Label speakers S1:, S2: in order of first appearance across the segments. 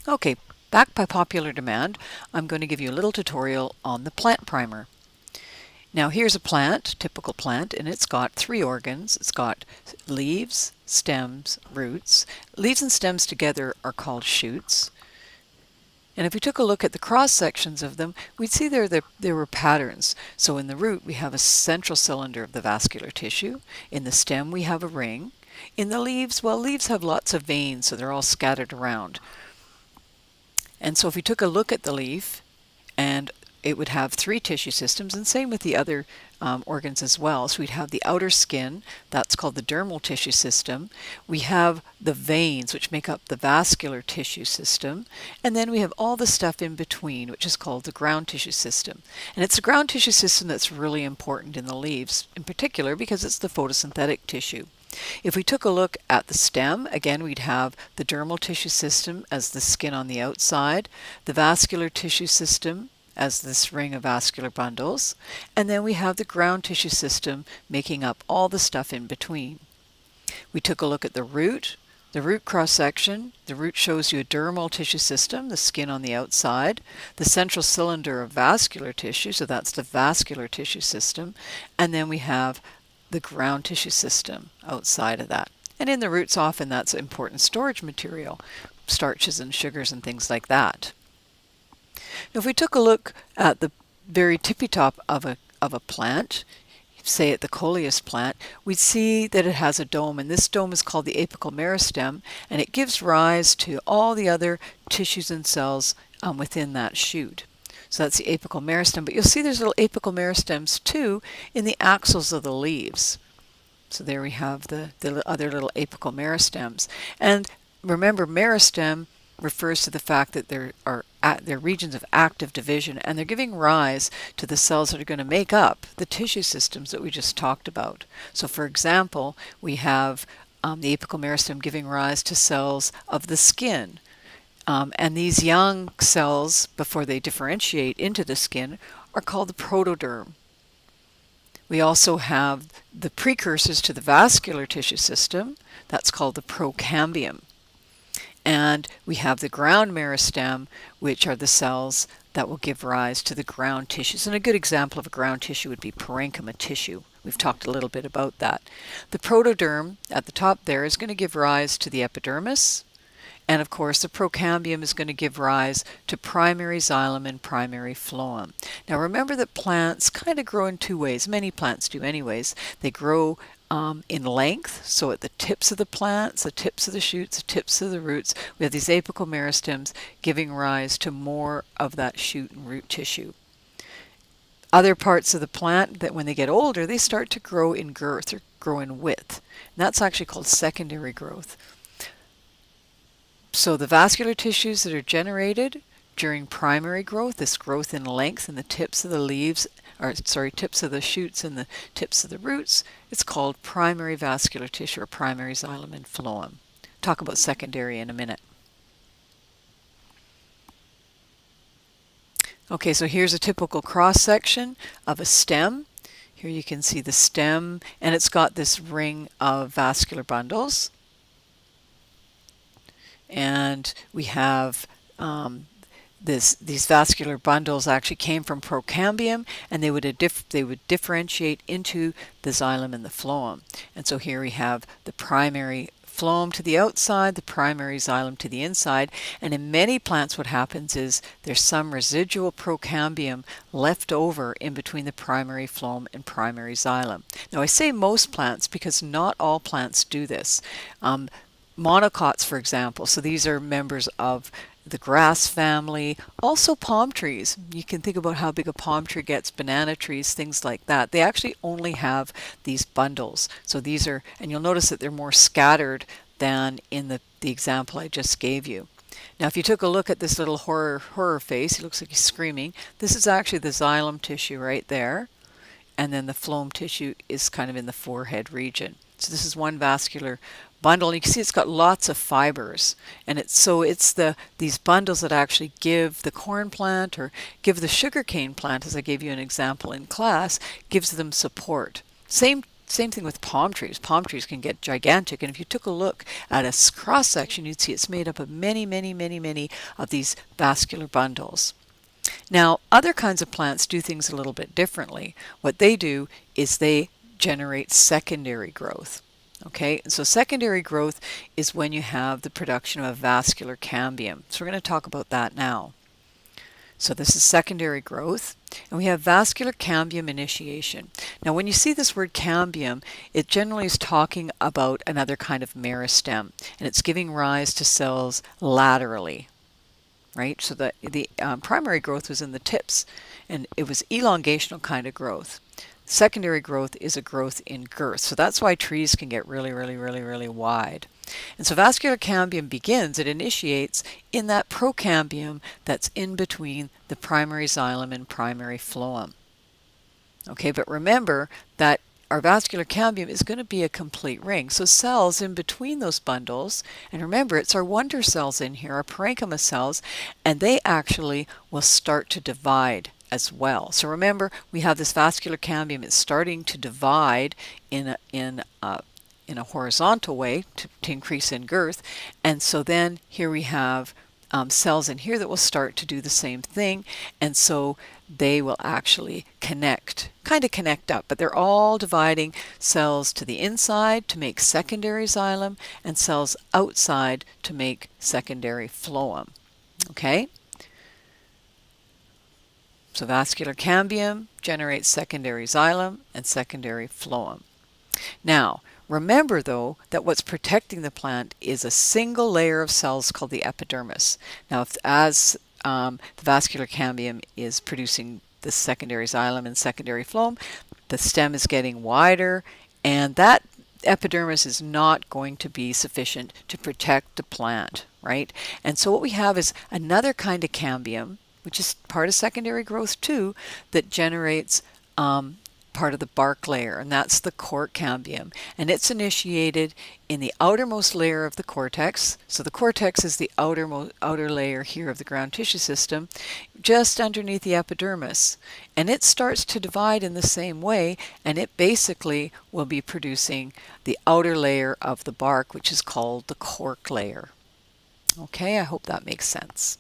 S1: Okay, back by popular demand, I'm going to give you a little tutorial on the plant primer. Now here's a plant, typical plant, and it's got three organs. It's got leaves, stems, roots. Leaves and stems together are called shoots. And if we took a look at the cross sections of them, we'd see there were patterns. So in the root, we have a central cylinder of the vascular tissue. In the stem, we have a ring. In the leaves, well, leaves have lots of veins, so they're all scattered around. And so if we took a look at the leaf, and it would have three tissue systems, and same with the other organs as well. So we'd have the outer skin, that's called the dermal tissue system. We have the veins, which make up the vascular tissue system. And then we have all the stuff in between, which is called the ground tissue system. And it's the ground tissue system that's really important in the leaves, in particular because it's the photosynthetic tissue. If we took a look at the stem, again, we'd have the dermal tissue system as the skin on the outside, the vascular tissue system as this ring of vascular bundles, and then we have the ground tissue system making up all the stuff in between. We took a look at the root cross-section. The root shows you a dermal tissue system, the skin on the outside, the central cylinder of vascular tissue, so that's the vascular tissue system, and then we have the ground tissue system outside of that. And in the roots, often that's important storage material, starches and sugars and things like that. Now, if we took a look at the very tippy top of a plant, say at the coleus plant, we'd see that it has a dome, and this dome is called the apical meristem, and it gives rise to all the other tissues and cells within that shoot. So that's the apical meristem, but you'll see there's little apical meristems too in the axils of the leaves. So there we have the other little apical meristems. And remember, meristem refers to the fact that they're regions of active division, and they're giving rise to the cells that are going to make up the tissue systems that we just talked about. So for example, we have the apical meristem giving rise to cells of the skin. And these young cells, before they differentiate into the skin, are called the protoderm. We also have the precursors to the vascular tissue system. That's called the procambium. And we have the ground meristem, which are the cells that will give rise to the ground tissues. And a good example of a ground tissue would be parenchyma tissue. We've talked a little bit about that. The protoderm at the top there is going to give rise to the epidermis. And of course, the procambium is going to give rise to primary xylem and primary phloem. Now remember that plants kind of grow in two ways. Many plants do anyways. They grow in length, so at the tips of the plants, the tips of the shoots, the tips of the roots, we have these apical meristems giving rise to more of that shoot and root tissue. Other parts of the plant, that when they get older, they start to grow in girth or grow in width. And that's actually called secondary growth. So the vascular tissues that are generated during primary growth, this growth in length in the tips of the leaves, tips of the shoots and the tips of the roots, it's called primary vascular tissue or primary xylem and phloem. Talk about secondary in a minute. Okay, so here's a typical cross-section of a stem. Here you can see the stem, and it's got this ring of vascular bundles. And we have these vascular bundles actually came from procambium, and they would differentiate into the xylem and the phloem. And so here we have the primary phloem to the outside, the primary xylem to the inside, and in many plants what happens is there's some residual procambium left over in between the primary phloem and primary xylem. Now I say most plants because not all plants do this. Monocots, for example, so these are members of the grass family, also palm trees. You can think about how big a palm tree gets, banana trees, things like that. They actually only have these bundles. So these are, and you'll notice that they're more scattered than in the example I just gave you. Now if you took a look at this little horror face, he looks like he's screaming. This is actually the xylem tissue right there. And then the phloem tissue is kind of in the forehead region. So this is one vascular bundle, and you can see it's got lots of fibers, and it's these bundles that actually give the corn plant or give the sugarcane plant, as I gave you an example in class, gives them support. Same Same thing with palm trees. Palm trees can get gigantic, and if you took a look at a cross section, you'd see it's made up of many, many, many, many of these vascular bundles. Now, other kinds of plants do things a little bit differently. What they do is they generate secondary growth. Okay, so secondary growth is when you have the production of a vascular cambium. So we're going to talk about that now. So this is secondary growth, and we have vascular cambium initiation. Now when you see this word cambium, it generally is talking about another kind of meristem, and it's giving rise to cells laterally, right? So the primary growth was in the tips, and it was elongational kind of growth. Secondary growth is a growth in girth. So that's why trees can get really, really, really, really wide. And so vascular cambium begins, it initiates in that procambium that's in between the primary xylem and primary phloem. Okay, but remember that our vascular cambium is going to be a complete ring. So cells in between those bundles, and remember it's our wonder cells in here, our parenchyma cells, and they actually will start to divide as well. So remember, we have this vascular cambium. It's starting to divide in a horizontal way to increase in girth, and so then here we have cells in here that will start to do the same thing, and so they will actually connect, kind of connect up, but they're all dividing cells to the inside to make secondary xylem and cells outside to make secondary phloem. Okay? So vascular cambium generates secondary xylem and secondary phloem. Now, remember though that what's protecting the plant is a single layer of cells called the epidermis. Now, as the vascular cambium is producing the secondary xylem and secondary phloem, the stem is getting wider, and that epidermis is not going to be sufficient to protect the plant, right? And so what we have is another kind of cambium, which is part of secondary growth too, that generates part of the bark layer, and that's the cork cambium, and it's initiated in the outermost layer of the cortex. So the cortex is the outer layer here of the ground tissue system, just underneath the epidermis, and it starts to divide in the same way, and it basically will be producing the outer layer of the bark, which is called the cork layer. Okay, I hope that makes sense.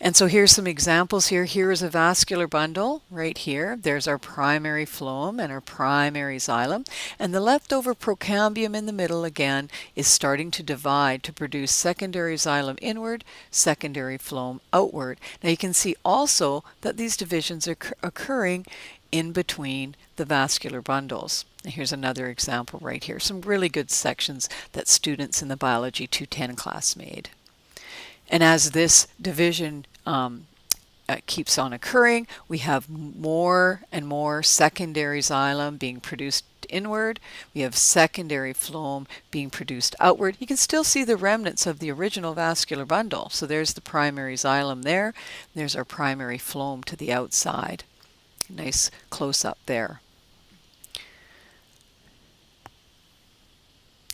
S1: And so here's some examples here. Here is a vascular bundle right here. There's our primary phloem and our primary xylem. And the leftover procambium in the middle again is starting to divide to produce secondary xylem inward, secondary phloem outward. Now you can see also that these divisions are occurring in between the vascular bundles. And here's another example right here. Some really good sections that students in the Biology 210 class made. And as this division keeps on occurring, we have more and more secondary xylem being produced inward. We have secondary phloem being produced outward. You can still see the remnants of the original vascular bundle. So there's the primary xylem there. There's our primary phloem to the outside. Nice close-up there.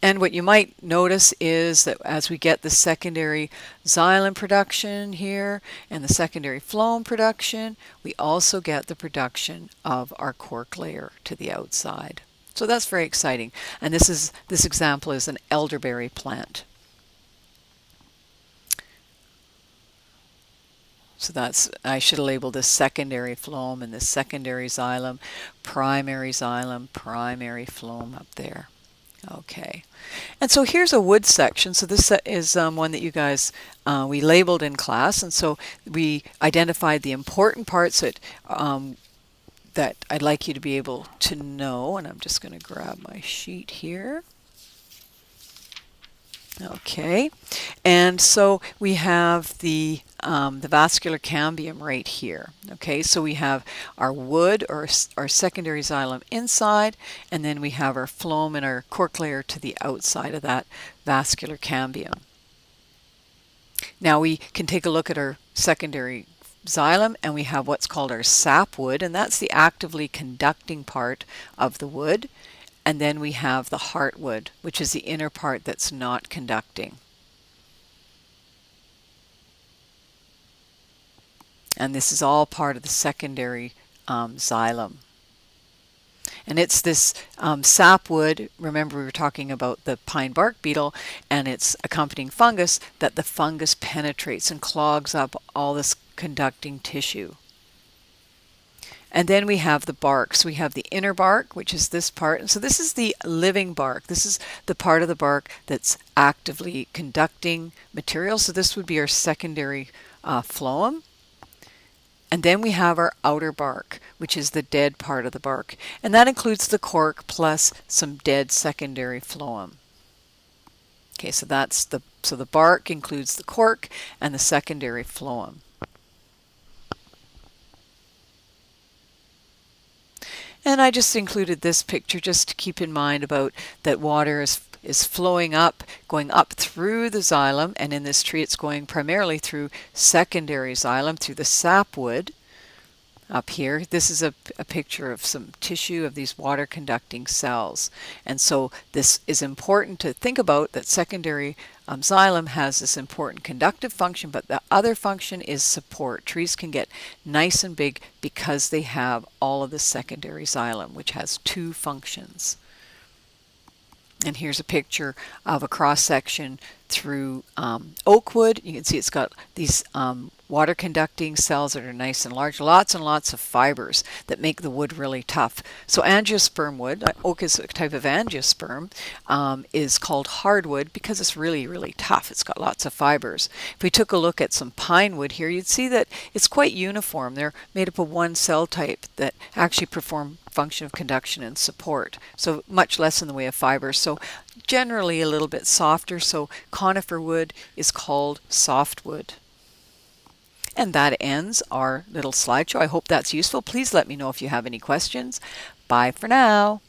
S1: And what you might notice is that as we get the secondary xylem production here and the secondary phloem production, we also get the production of our cork layer to the outside. So that's very exciting. And this example is an elderberry plant. So I should have labeled this secondary phloem and this secondary xylem, primary phloem up there. Okay, and so here's a wood section. So this is one that you guys, we labeled in class, and so we identified the important parts that I'd like you to be able to know, and I'm just going to grab my sheet here. Okay, and so we have the vascular cambium right here. Okay, so we have our wood or our secondary xylem inside, and then we have our phloem and our cork layer to the outside of that vascular cambium. Now we can take a look at our secondary xylem, and we have what's called our sapwood, and that's the actively conducting part of the wood. And then we have the heartwood, which is the inner part that's not conducting. And this is all part of the secondary xylem. And it's this sapwood, remember we were talking about the pine bark beetle and its accompanying fungus, that the fungus penetrates and clogs up all this conducting tissue. And then we have the bark. So we have the inner bark, which is this part. And so this is the living bark. This is the part of the bark that's actively conducting material. So this would be our secondary phloem. And then we have our outer bark, which is the dead part of the bark. And that includes the cork plus some dead secondary phloem. Okay, so the bark includes the cork and the secondary phloem. And I just included this picture just to keep in mind about that water is flowing up, going up through the xylem, and in this tree it's going primarily through secondary xylem, through the sapwood. Up here, this is a picture of some tissue of these water conducting cells. And so this is important to think about, that secondary xylem has this important conductive function, but the other function is support. Trees can get nice and big because they have all of the secondary xylem, which has two functions. And here's a picture of a cross-section through oak wood. You can see it's got these water conducting cells that are nice and large, lots and lots of fibers that make the wood really tough. So angiosperm wood, oak is a type of angiosperm, is called hardwood because it's really, really tough. It's got lots of fibers. If we took a look at some pine wood here, you'd see that it's quite uniform. They're made up of one cell type that actually perform function of conduction and support. So much less in the way of fibers. So generally a little bit softer. So conifer wood is called softwood. And that ends our little slideshow. I hope that's useful. Please let me know if you have any questions. Bye for now.